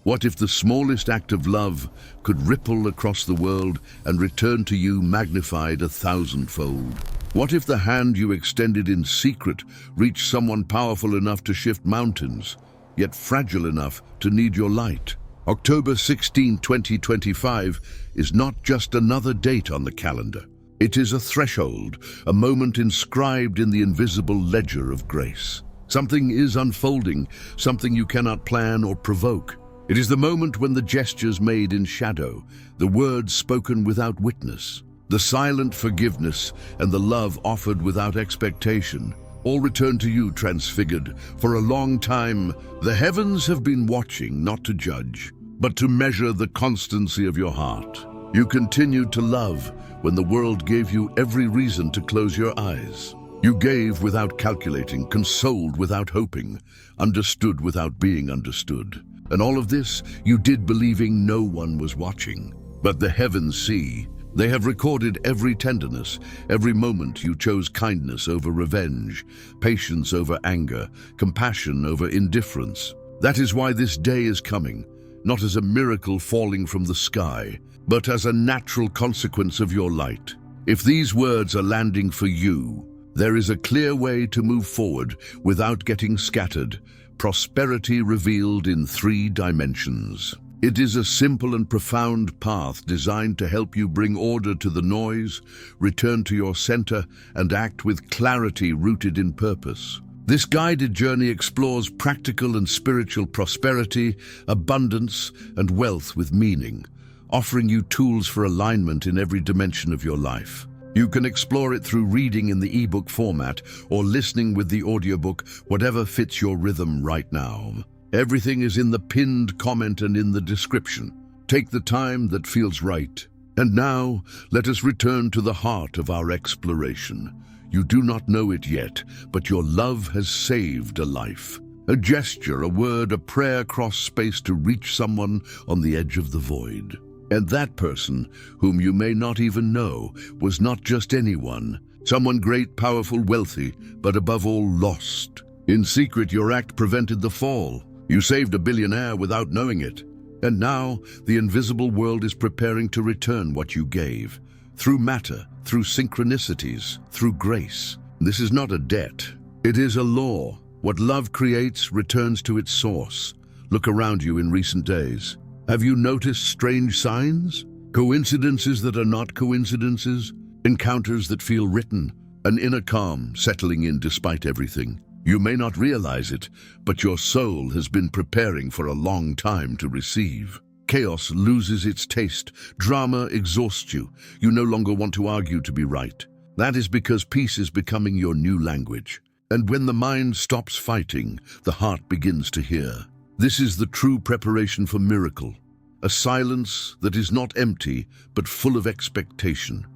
What if the smallest act of love could ripple across the world and return to you magnified 1,000-fold? What if the hand you extended in secret reached someone powerful enough to shift mountains, yet fragile enough to need your light? October 16, 2025 is not just another date on the calendar. It is a threshold, a moment inscribed in the invisible ledger of grace. Something is unfolding, something you cannot plan or provoke. It is the moment when the gestures made in shadow, the words spoken without witness, the silent forgiveness and the love offered without expectation, all return to you transfigured. For a long time, the heavens have been watching, not to judge, but to measure the constancy of your heart. You continued to love when the world gave you every reason to close your eyes. You gave without calculating, consoled without hoping, understood without being understood. And all of this you did believing no one was watching. But the heavens see. They have recorded every tenderness, every moment you chose kindness over revenge, patience over anger, compassion over indifference. That is why this day is coming, not as a miracle falling from the sky, but as a natural consequence of your light. If these words are landing for you, there is a clear way to move forward without getting scattered. Prosperity revealed in 3 dimensions. It is a simple and profound path designed to help you bring order to the noise, return to your center, and act with clarity rooted in purpose. This guided journey explores practical and spiritual prosperity, abundance, and wealth with meaning, offering you tools for alignment in every dimension of your life. You can explore it through reading in the ebook format or listening with the audiobook, whatever fits your rhythm right now. Everything is in the pinned comment and in the description. Take the time that feels right. And now, let us return to the heart of our exploration. You do not know it yet, but your love has saved a life. A gesture, a word, a prayer crossed space to reach someone on the edge of the void. And that person, whom you may not even know, was not just anyone. Someone great, powerful, wealthy, but above all lost. In secret, your act prevented the fall. You saved a billionaire without knowing it. And now, the invisible world is preparing to return what you gave. Through matter, through synchronicities, through grace. This is not a debt. It is a law. What love creates returns to its source. Look around you in recent days. Have you noticed strange signs? Coincidences that are not coincidences? Encounters that feel written? An inner calm settling in despite everything? You may not realize it, but your soul has been preparing for a long time to receive. Chaos loses its taste. Drama exhausts you. You no longer want to argue to be right. That is because peace is becoming your new language. And when the mind stops fighting, the heart begins to hear. This is the true preparation for miracle. A silence that is not empty, but full of expectation.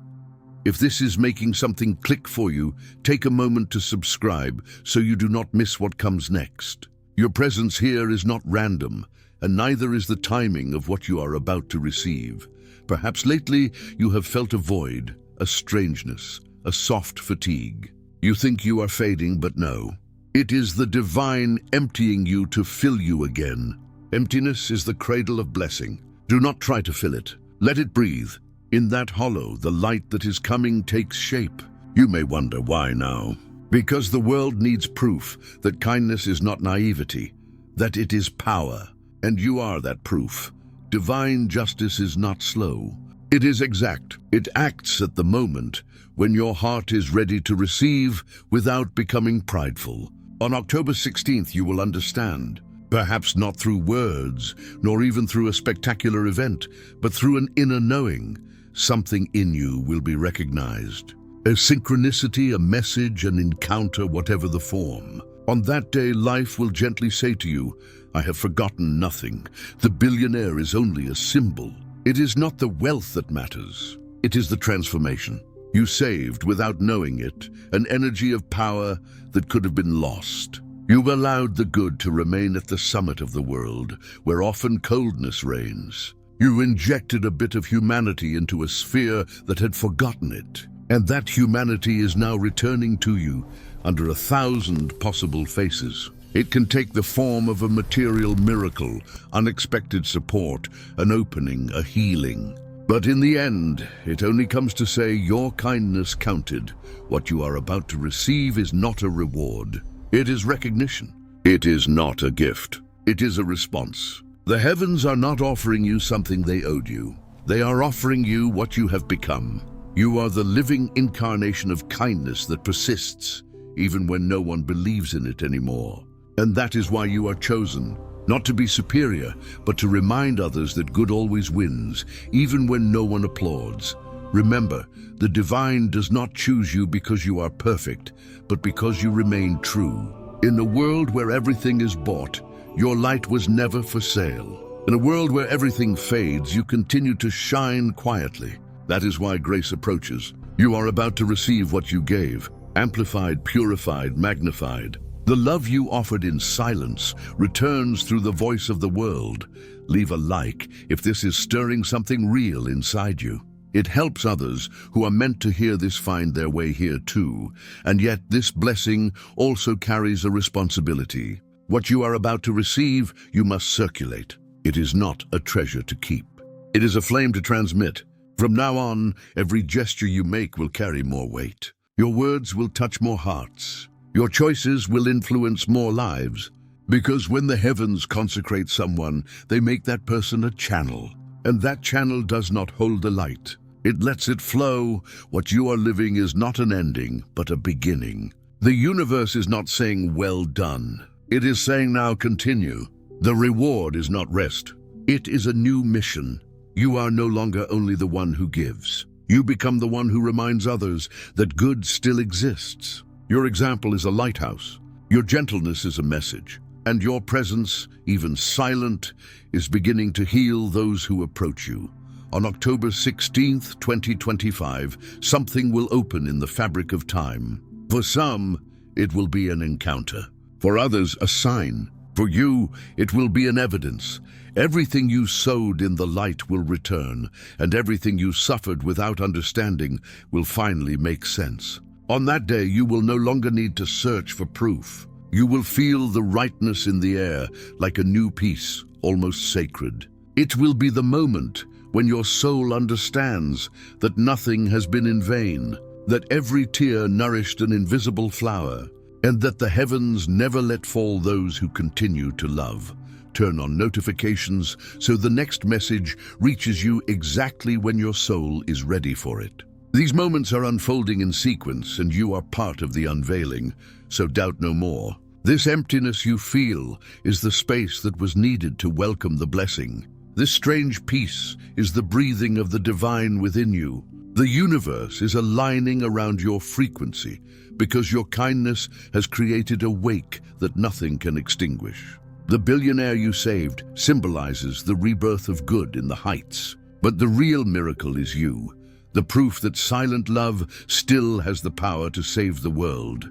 If this is making something click for you, take a moment to subscribe so you do not miss what comes next. Your presence here is not random, and neither is the timing of what you are about to receive. Perhaps lately you have felt a void, a strangeness, a soft fatigue. You think you are fading, but no. It is the divine emptying you to fill you again. Emptiness is the cradle of blessing. Do not try to fill it. Let it breathe. In that hollow, the light that is coming takes shape. You may wonder why now. Because the world needs proof that kindness is not naivety, that it is power. And you are that proof. Divine justice is not slow. It is exact. It acts at the moment when your heart is ready to receive without becoming prideful. On October 16th, you will understand. Perhaps not through words, nor even through a spectacular event, but through an inner knowing. Something in you will be recognized. A synchronicity, a message, an encounter, whatever the form. On that day, life will gently say to you, I have forgotten nothing. The billionaire is only a symbol. It is not the wealth that matters. It is the transformation. You saved, without knowing it, an energy of power that could have been lost. You allowed the good to remain at the summit of the world, where often coldness reigns. You injected a bit of humanity into a sphere that had forgotten it. And that humanity is now returning to you under 1,000 possible faces. It can take the form of a material miracle, unexpected support, an opening, a healing. But in the end, it only comes to say your kindness counted. What you are about to receive is not a reward. It is recognition. It is not a gift. It is a response. The heavens are not offering you something they owed you. They are offering you what you have become. You are the living incarnation of kindness that persists, even when no one believes in it anymore. And that is why you are chosen, not to be superior, but to remind others that good always wins, even when no one applauds. Remember, the divine does not choose you because you are perfect, but because you remain true. In a world where everything is bought, your light was never for sale. In a world where everything fades, you continue to shine quietly. That is why grace approaches. You are about to receive what you gave, amplified, purified, magnified. The love you offered in silence returns through the voice of the world. Leave a like if this is stirring something real inside you. It helps others who are meant to hear this find their way here too. And yet this blessing also carries a responsibility. What you are about to receive, you must circulate. It is not a treasure to keep. It is a flame to transmit. From now on, every gesture you make will carry more weight. Your words will touch more hearts. Your choices will influence more lives. Because when the heavens consecrate someone, they make that person a channel. And that channel does not hold the light. It lets it flow. What you are living is not an ending, but a beginning. The universe is not saying, well done. It is saying, now continue. The reward is not rest. It is a new mission. You are no longer only the one who gives. You become the one who reminds others that good still exists. Your example is a lighthouse. Your gentleness is a message. And your presence, even silent, is beginning to heal those who approach you. On October 16th, 2025, something will open in the fabric of time. For some, it will be an encounter. For others, a sign. For you, it will be an evidence. Everything you sowed in the light will return, and everything you suffered without understanding will finally make sense. On that day, you will no longer need to search for proof. You will feel the rightness in the air, like a new peace, almost sacred. It will be the moment when your soul understands that nothing has been in vain, that every tear nourished an invisible flower, and that the heavens never let fall those who continue to love. Turn on notifications so the next message reaches you exactly when your soul is ready for it. These moments are unfolding in sequence, and you are part of the unveiling, so doubt no more. This emptiness you feel is the space that was needed to welcome the blessing. This strange peace is the breathing of the divine within you. The universe is aligning around your frequency because your kindness has created a wake that nothing can extinguish. The billionaire you saved symbolizes the rebirth of good in the heights. But the real miracle is you, the proof that silent love still has the power to save the world.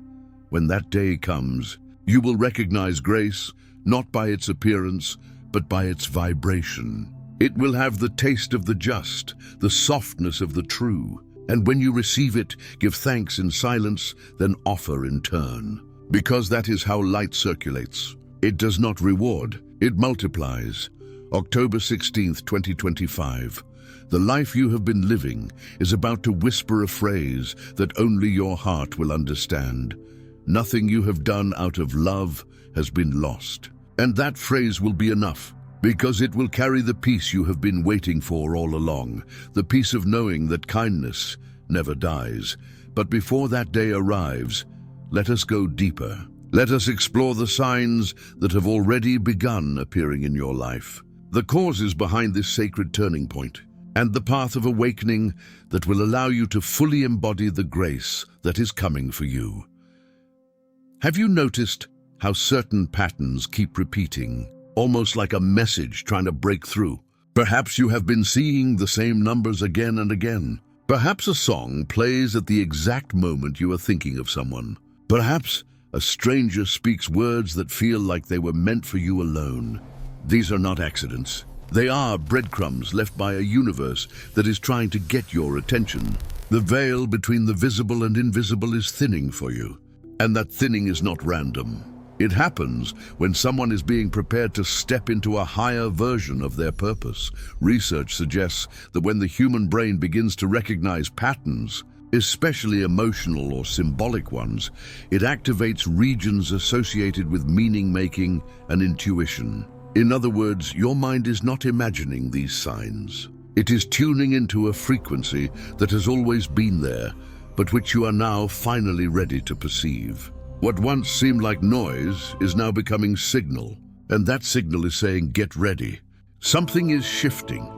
When that day comes, you will recognize grace, not by its appearance, but by its vibration. It will have the taste of the just, the softness of the true. And when you receive it, give thanks in silence, then offer in turn. Because that is how light circulates. It does not reward, it multiplies. October 16th, 2025. The life you have been living is about to whisper a phrase that only your heart will understand. Nothing you have done out of love has been lost. And that phrase will be enough, because it will carry the peace you have been waiting for all along, the peace of knowing that kindness never dies. But before that day arrives, let us go deeper. Let us explore the signs that have already begun appearing in your life, the causes behind this sacred turning point, and the path of awakening that will allow you to fully embody the grace that is coming for you. Have you noticed how certain patterns keep repeating, almost like a message trying to break through? Perhaps you have been seeing the same numbers again and again. Perhaps a song plays at the exact moment you are thinking of someone. Perhaps a stranger speaks words that feel like they were meant for you alone. These are not accidents. They are breadcrumbs left by a universe that is trying to get your attention. The veil between the visible and invisible is thinning for you. And that thinning is not random. It happens when someone is being prepared to step into a higher version of their purpose. Research suggests that when the human brain begins to recognize patterns, especially emotional or symbolic ones, it activates regions associated with meaning-making and intuition. In other words, your mind is not imagining these signs. It is tuning into a frequency that has always been there, but which you are now finally ready to perceive. What once seemed like noise is now becoming signal, and that signal is saying, get ready. Something is shifting.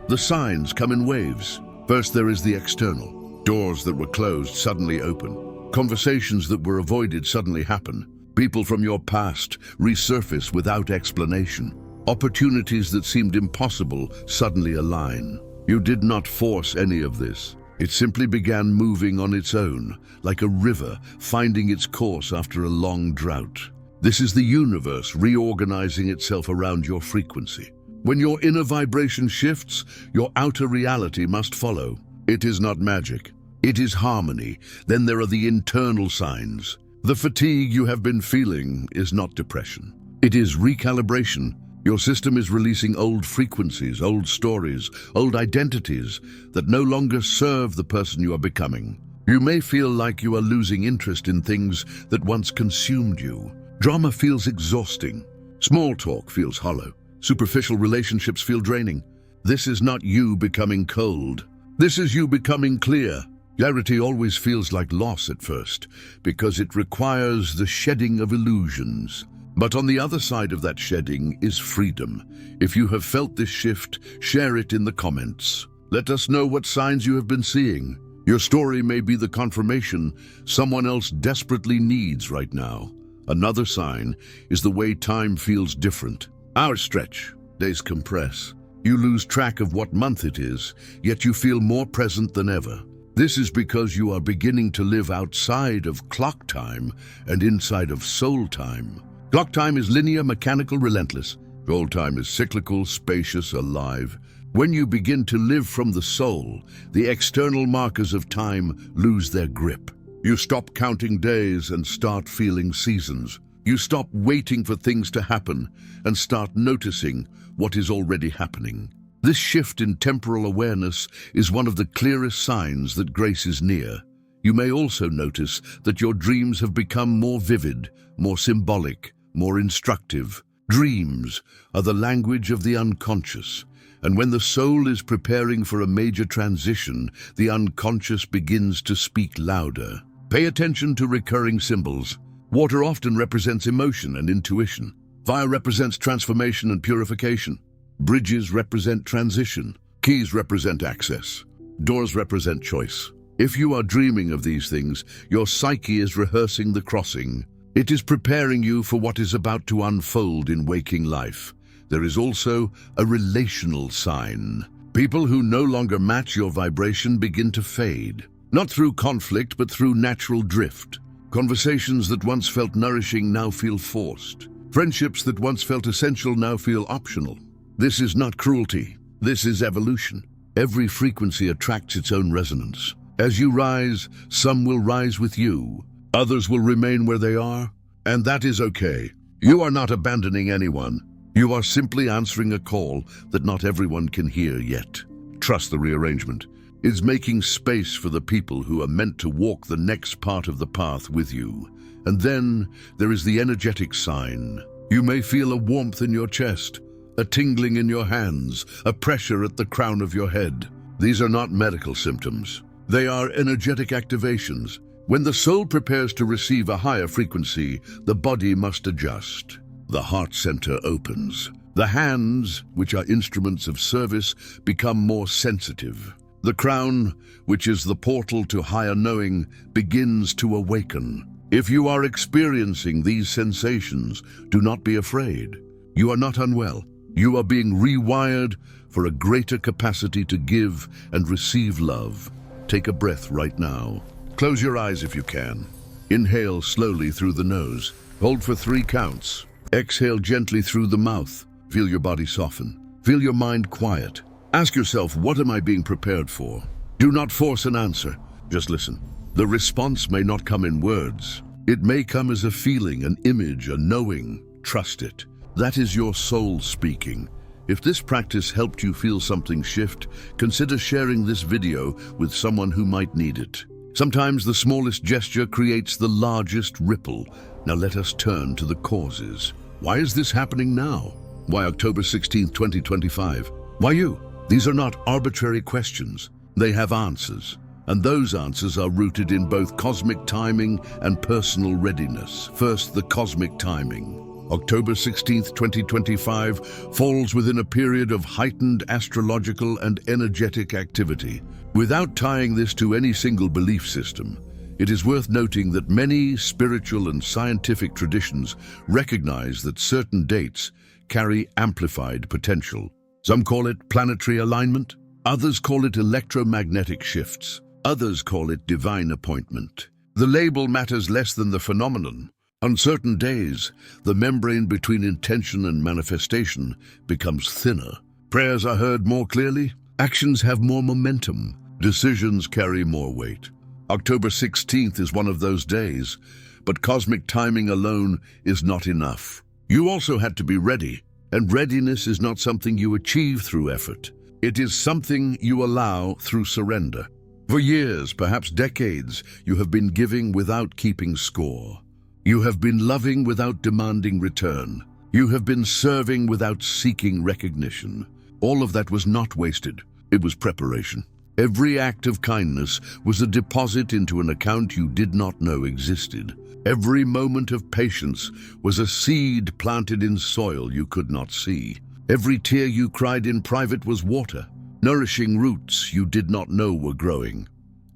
The signs come in waves. First, there is the external. Doors that were closed suddenly open. Conversations that were avoided suddenly happen. People from your past resurface without explanation. Opportunities that seemed impossible suddenly align. You did not force any of this. It simply began moving on its own, like a river finding its course after a long drought. This is the universe reorganizing itself around your frequency. When your inner vibration shifts, your outer reality must follow. It is not magic. It is harmony. Then there are the internal signs. The fatigue you have been feeling is not depression. It is recalibration. Your system is releasing old frequencies, old stories, old identities that no longer serve the person you are becoming. You may feel like you are losing interest in things that once consumed you. Drama feels exhausting. Small talk feels hollow. Superficial relationships feel draining. This is not you becoming cold. This is you becoming clear. Clarity always feels like loss at first, because it requires the shedding of illusions. But on the other side of that shedding is freedom. If you have felt this shift, share it in the comments. Let us know what signs you have been seeing. Your story may be the confirmation someone else desperately needs right now. Another sign is the way time feels different. Hours stretch, days compress. You lose track of what month it is, yet you feel more present than ever. This is because you are beginning to live outside of clock time and inside of soul time. Clock time is linear, mechanical, relentless. Soul time is cyclical, spacious, alive. When you begin to live from the soul, the external markers of time lose their grip. You stop counting days and start feeling seasons. You stop waiting for things to happen and start noticing what is already happening. This shift in temporal awareness is one of the clearest signs that grace is near. You may also notice that your dreams have become more vivid, more symbolic, more instructive. Dreams are the language of the unconscious, and when the soul is preparing for a major transition, the unconscious begins to speak louder. Pay attention to recurring symbols. Water often represents emotion and intuition. Fire represents transformation and purification. Bridges represent transition. Keys represent access. Doors represent choice. If you are dreaming of these things, your psyche is rehearsing the crossing. It is preparing you for what is about to unfold in waking life. There is also a relational sign. People who no longer match your vibration begin to fade. Not through conflict, but through natural drift. Conversations that once felt nourishing now feel forced. Friendships that once felt essential now feel optional. This is not cruelty. This is evolution. Every frequency attracts its own resonance. As you rise, some will rise with you. Others will remain where they are, and that is okay. You are not abandoning anyone. You are simply answering a call that not everyone can hear yet. Trust the rearrangement. It's making space for the people who are meant to walk the next part of the path with you. And then there is the energetic sign. You may feel a warmth in your chest, a tingling in your hands, a pressure at the crown of your head. These are not medical symptoms. They are energetic activations. When the soul prepares to receive a higher frequency, the body must adjust. The heart center opens. The hands, which are instruments of service, become more sensitive. The crown, which is the portal to higher knowing, begins to awaken. If you are experiencing these sensations, do not be afraid. You are not unwell. You are being rewired for a greater capacity to give and receive love. Take a breath right now. Close your eyes if you can. Inhale slowly through the nose. Hold for 3 counts. Exhale gently through the mouth. Feel your body soften. Feel your mind quiet. Ask yourself, what am I being prepared for? Do not force an answer. Just listen. The response may not come in words. It may come as a feeling, an image, a knowing. Trust it. That is your soul speaking. If this practice helped you feel something shift, consider sharing this video with someone who might need it. Sometimes the smallest gesture creates the largest ripple. Now let us turn to the causes. Why is this happening now? Why October 16th, 2025? Why you? These are not arbitrary questions. They have answers. And those answers are rooted in both cosmic timing and personal readiness. First, the cosmic timing. October 16th, 2025 falls within a period of heightened astrological and energetic activity. Without tying this to any single belief system, it is worth noting that many spiritual and scientific traditions recognize that certain dates carry amplified potential. Some call it planetary alignment, others call it electromagnetic shifts, others call it divine appointment. The label matters less than the phenomenon. On certain days, the membrane between intention and manifestation becomes thinner. Prayers are heard more clearly, actions have more momentum, decisions carry more weight. October 16th is one of those days, but cosmic timing alone is not enough. You also had to be ready, and readiness is not something you achieve through effort. It is something you allow through surrender. For years, perhaps decades, you have been giving without keeping score. You have been loving without demanding return. You have been serving without seeking recognition. All of that was not wasted. It was preparation. Every act of kindness was a deposit into an account you did not know existed. Every moment of patience was a seed planted in soil you could not see. Every tear you cried in private was water, nourishing roots you did not know were growing.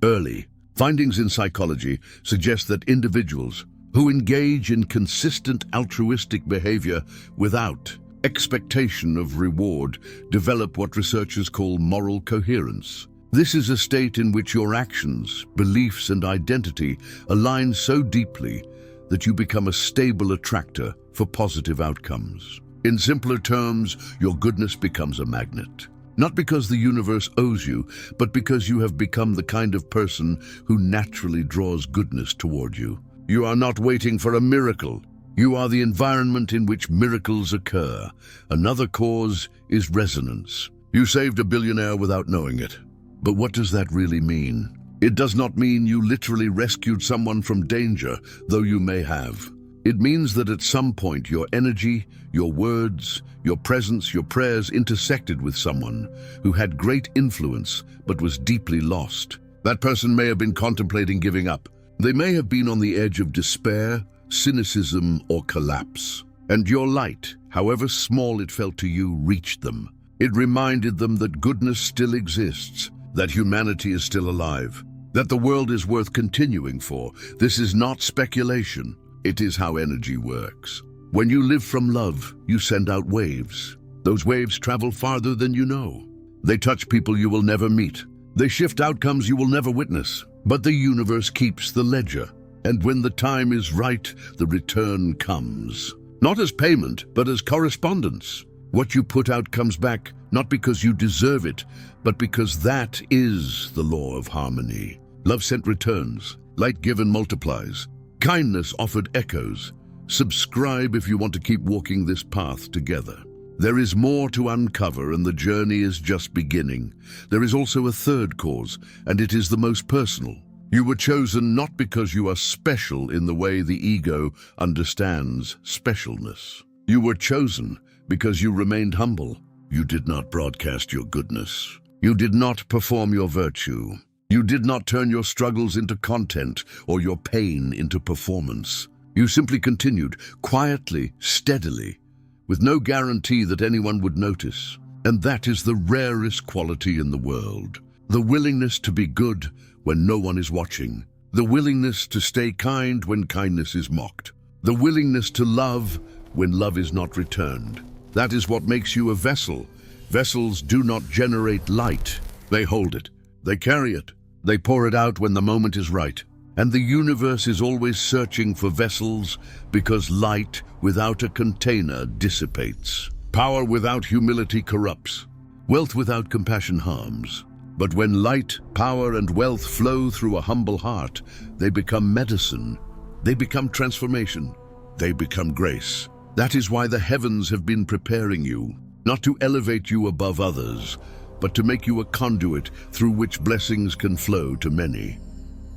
Early findings in psychology suggest that individuals who engage in consistent altruistic behavior without expectation of reward develop what researchers call moral coherence. This is a state in which your actions, beliefs, and identity align so deeply that you become a stable attractor for positive outcomes. In simpler terms, your goodness becomes a magnet. Not because the universe owes you, but because you have become the kind of person who naturally draws goodness toward you. You are not waiting for a miracle. You are the environment in which miracles occur. Another cause is resonance. You saved a billionaire without knowing it. But what does that really mean? It does not mean you literally rescued someone from danger, though you may have. It means that at some point your energy, your words, your presence, your prayers intersected with someone who had great influence but was deeply lost. That person may have been contemplating giving up. They may have been on the edge of despair, cynicism, or collapse. And your light, however small it felt to you, reached them. It reminded them that goodness still exists, that humanity is still alive, that the world is worth continuing for. This is not speculation. It is how energy works. When you live from love, you send out waves. Those waves travel farther than you know. They touch people you will never meet. They shift outcomes you will never witness. But the universe keeps the ledger, and when the time is right, the return comes. Not as payment, but as correspondence. What you put out comes back, not because you deserve it, but because that is the law of harmony. Love sent returns, light given multiplies, kindness offered echoes. Subscribe if you want to keep walking this path together. There is more to uncover, and the journey is just beginning. There is also a third cause, and it is the most personal. You were chosen not because you are special in the way the ego understands specialness. You were chosen because you remained humble. You did not broadcast your goodness. You did not perform your virtue. You did not turn your struggles into content or your pain into performance. You simply continued, quietly, steadily, with no guarantee that anyone would notice. And that is the rarest quality in the world. The willingness to be good when no one is watching. The willingness to stay kind when kindness is mocked. The willingness to love when love is not returned. That is what makes you a vessel. Vessels do not generate light. They hold it. They carry it. They pour it out when the moment is right. And the universe is always searching for vessels because light without a container dissipates. Power without humility corrupts. Wealth without compassion harms. But when light, power, and wealth flow through a humble heart, they become medicine. They become transformation. They become grace. That is why the heavens have been preparing you, not to elevate you above others, but to make you a conduit through which blessings can flow to many.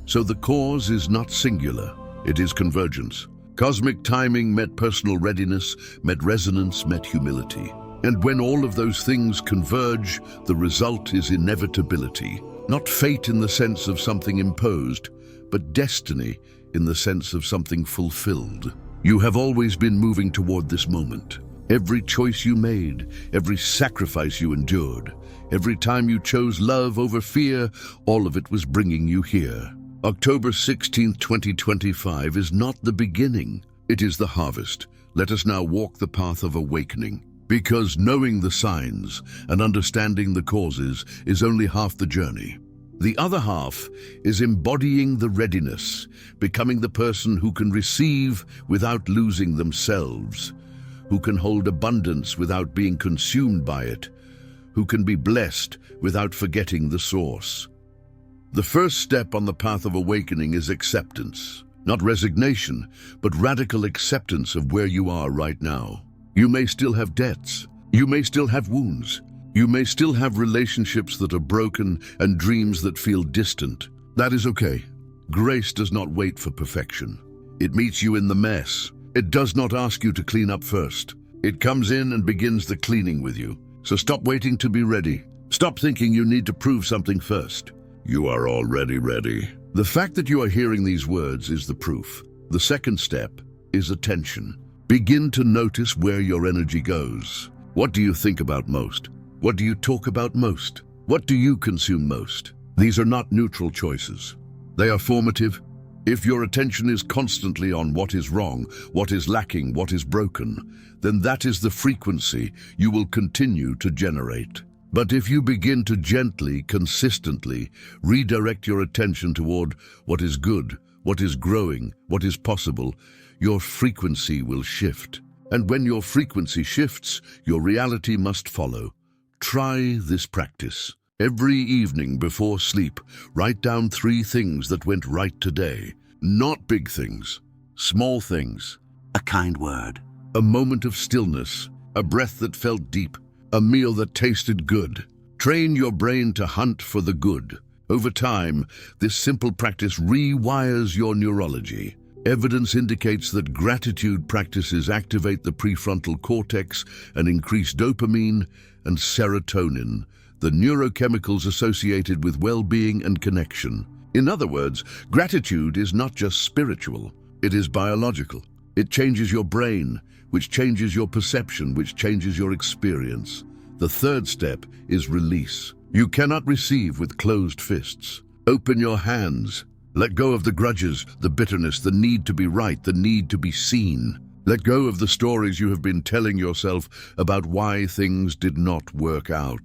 So the cause is not singular, it is convergence. Cosmic timing met personal readiness, met resonance, met humility. And when all of those things converge, the result is inevitability. Not fate in the sense of something imposed, but destiny in the sense of something fulfilled. You have always been moving toward this moment. Every choice you made, every sacrifice you endured, every time you chose love over fear, all of it was bringing you here. October 16th, 2025 is not the beginning, it is the harvest. Let us now walk the path of awakening. Because knowing the signs and understanding the causes is only half the journey. The other half is embodying the readiness, becoming the person who can receive without losing themselves, who can hold abundance without being consumed by it, who can be blessed without forgetting the source. The first step on the path of awakening is acceptance, not resignation, but radical acceptance of where you are right now. You may still have debts, you may still have wounds, you may still have relationships that are broken and dreams that feel distant. That is okay. Grace does not wait for perfection. It meets you in the mess. It does not ask you to clean up first. It comes in and begins the cleaning with you. So stop waiting to be ready. Stop thinking you need to prove something first. You are already ready. The fact that you are hearing these words is the proof. The second step is attention. Begin to notice where your energy goes. What do you think about most? What do you talk about most? What do you consume most? These are not neutral choices. They are formative. If your attention is constantly on what is wrong, what is lacking, what is broken, then that is the frequency you will continue to generate. But if you begin to gently, consistently redirect your attention toward what is good, what is growing, what is possible, your frequency will shift. And when your frequency shifts, your reality must follow. Try this practice. Every evening before sleep, write down 3 things that went right today. Not big things, small things. A kind word. A moment of stillness, a breath that felt deep, a meal that tasted good. Train your brain to hunt for the good. Over time, this simple practice rewires your neurology. Evidence indicates that gratitude practices activate the prefrontal cortex and increase dopamine and serotonin, the neurochemicals associated with well-being and connection. In other words, gratitude is not just spiritual, it is biological. It changes your brain, which changes your perception, which changes your experience. The third step is release. You cannot receive with closed fists. Open your hands. Let go of the grudges, the bitterness, the need to be right, the need to be seen. Let go of the stories you have been telling yourself about why things did not work out.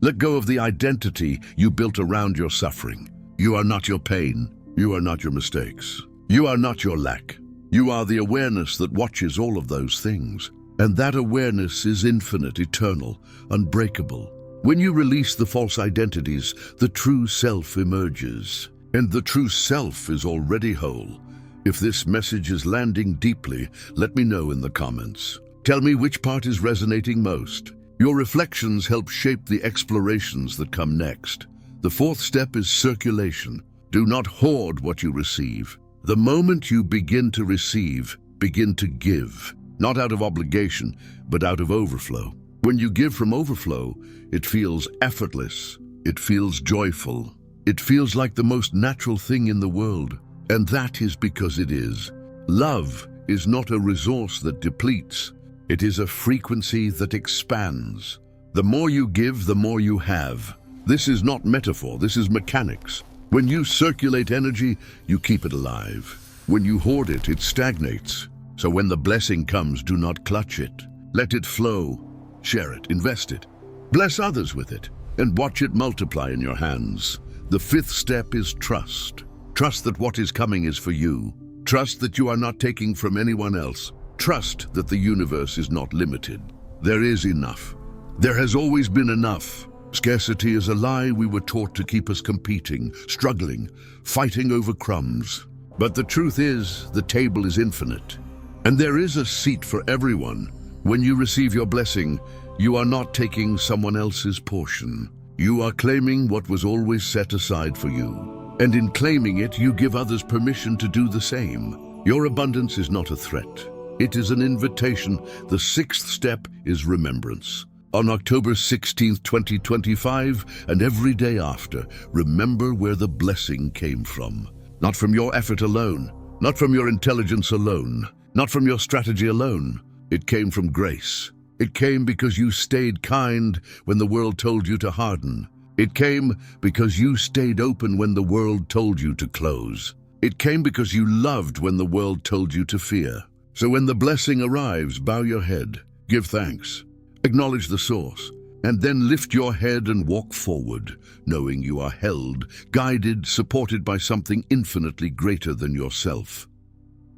Let go of the identity you built around your suffering. You are not your pain. You are not your mistakes. You are not your lack. You are the awareness that watches all of those things. And that awareness is infinite, eternal, unbreakable. When you release the false identities, the true self emerges. And the true self is already whole. If this message is landing deeply, let me know in the comments. Tell me which part is resonating most. Your reflections help shape the explorations that come next. The fourth step is circulation. Do not hoard what you receive. The moment you begin to receive, begin to give. Not out of obligation, but out of overflow. When you give from overflow, it feels effortless. It feels joyful. It feels like the most natural thing in the world. And that is because it is. Love is not a resource that depletes. It is a frequency that expands. The more you give, the more you have. This is not metaphor, this is mechanics. When you circulate energy, you keep it alive. When you hoard it, it stagnates. So when the blessing comes, do not clutch it. Let it flow. Share it, invest it. Bless others with it, and watch it multiply in your hands. The fifth step is trust. Trust that what is coming is for you. Trust that you are not taking from anyone else. Trust that the universe is not limited. There is enough. There has always been enough. Scarcity is a lie we were taught to keep us competing, struggling, fighting over crumbs. But the truth is, the table is infinite. And there is a seat for everyone. When you receive your blessing, you are not taking someone else's portion. You are claiming what was always set aside for you. And in claiming it, you give others permission to do the same. Your abundance is not a threat. It is an invitation. The sixth step is remembrance. On October 16th, 2025, and every day after, remember where the blessing came from. Not from your effort alone, not from your intelligence alone, not from your strategy alone. It came from grace. It came because you stayed kind when the world told you to harden. It came because you stayed open when the world told you to close. It came because you loved when the world told you to fear. So when the blessing arrives, bow your head, give thanks, acknowledge the source, and then lift your head and walk forward, knowing you are held, guided, supported by something infinitely greater than yourself.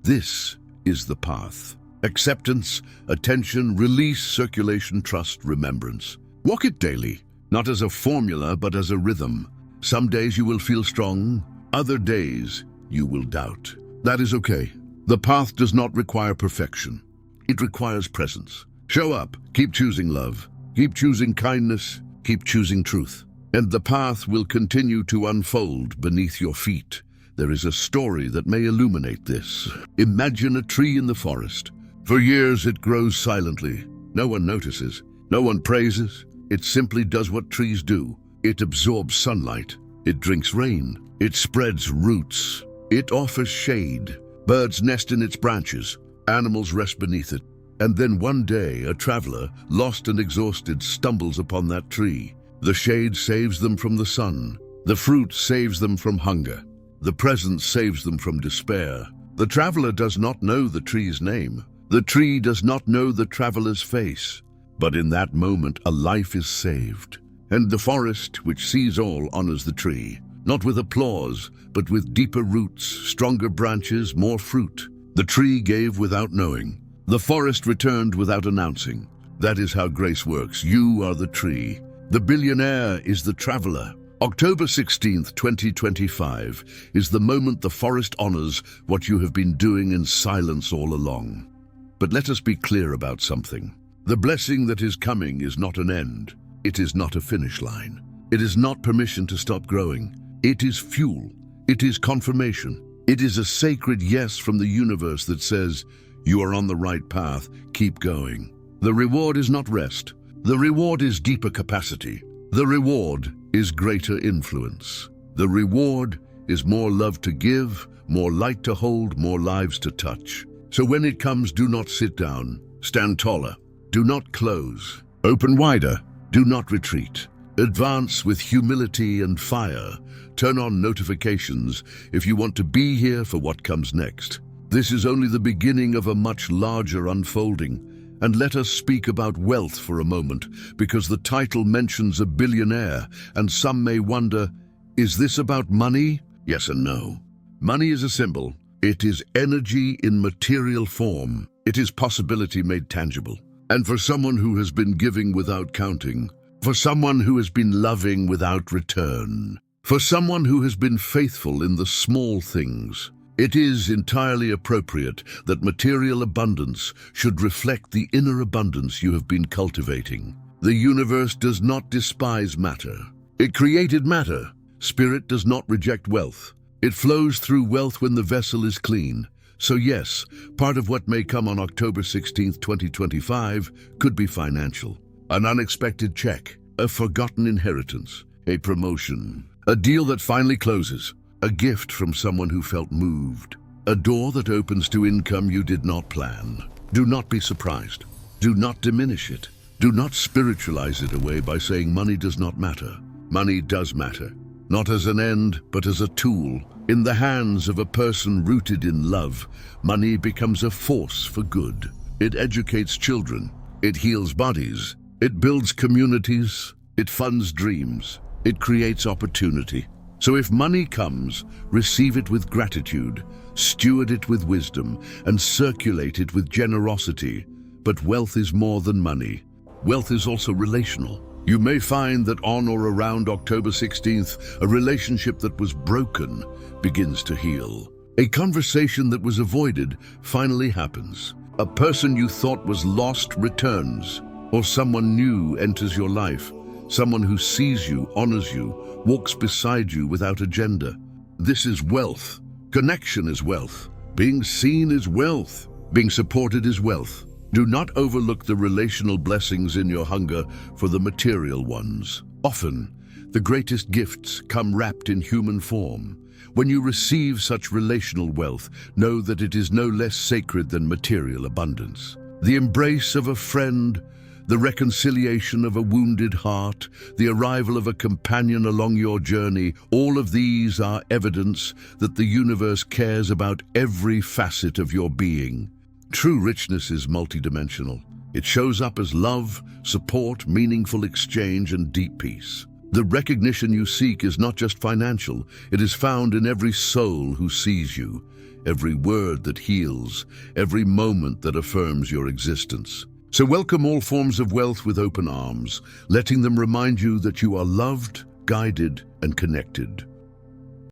This is the path. Acceptance, attention, release, circulation, trust, remembrance. Walk it daily, not as a formula, but as a rhythm. Some days you will feel strong, other days you will doubt. That is okay. The path does not require perfection. It requires presence. Show up, keep choosing love, keep choosing kindness, keep choosing truth. And the path will continue to unfold beneath your feet. There is a story that may illuminate this. Imagine a tree in the forest. For years it grows silently. No one notices. No one praises. It simply does what trees do. It absorbs sunlight. It drinks rain. It spreads roots. It offers shade. Birds nest in its branches. Animals rest beneath it. And then one day, a traveler, lost and exhausted, stumbles upon that tree. The shade saves them from the sun. The fruit saves them from hunger. The presence saves them from despair. The traveler does not know the tree's name. The tree does not know the traveler's face. But in that moment, a life is saved. And the forest, which sees all, honors the tree. Not with applause, but with deeper roots, stronger branches, more fruit. The tree gave without knowing. The forest returned without announcing. That is how grace works. You are the tree. The billionaire is the traveler. October 16th, 2025 is the moment the forest honors what you have been doing in silence all along. But let us be clear about something. The blessing that is coming is not an end. It is not a finish line. It is not permission to stop growing. It is fuel. It is confirmation. It is a sacred yes from the universe that says, you are on the right path, keep going. The reward is not rest. The reward is deeper capacity. The reward is greater influence. The reward is more love to give, more light to hold, more lives to touch. So when it comes, do not sit down. Stand taller. Do not close. Open wider. Do not retreat. Advance with humility and fire. Turn on notifications if you want to be here for what comes next. This is only the beginning of a much larger unfolding. And let us speak about wealth for a moment, because the title mentions a billionaire, and some may wonder, is this about money? Yes and no. Money is a symbol. It is energy in material form. It is possibility made tangible. And for someone who has been giving without counting, for someone who has been loving without return, for someone who has been faithful in the small things, it is entirely appropriate that material abundance should reflect the inner abundance you have been cultivating. The universe does not despise matter. It created matter. Spirit does not reject wealth. It flows through wealth when the vessel is clean. So yes, part of what may come on October 16th, 2025 could be financial. An unexpected check, a forgotten inheritance, a promotion, a deal that finally closes, a gift from someone who felt moved, a door that opens to income you did not plan. Do not be surprised. Do not diminish it. Do not spiritualize it away by saying money does not matter. Money does matter, not as an end, but as a tool. In the hands of a person rooted in love, money becomes a force for good. It educates children. It heals bodies. It builds communities. It funds dreams. It creates opportunity. So if money comes, receive it with gratitude, steward it with wisdom, and circulate it with generosity. But wealth is more than money. Wealth is also relational. You may find that on or around October 16th, a relationship that was broken begins to heal. A conversation that was avoided finally happens. A person you thought was lost returns, or someone new enters your life. Someone who sees you, honors you, walks beside you without agenda. This is wealth. Connection is wealth. Being seen is wealth. Being supported is wealth. Do not overlook the relational blessings in your hunger for the material ones. Often, the greatest gifts come wrapped in human form. When you receive such relational wealth, know that it is no less sacred than material abundance. The embrace of a friend, the reconciliation of a wounded heart, the arrival of a companion along your journey, all of these are evidence that the universe cares about every facet of your being. True richness is multidimensional. It shows up as love, support, meaningful exchange, and deep peace. The recognition you seek is not just financial. It is found in every soul who sees you, every word that heals, every moment that affirms your existence. So welcome all forms of wealth with open arms, letting them remind you that you are loved, guided, and connected.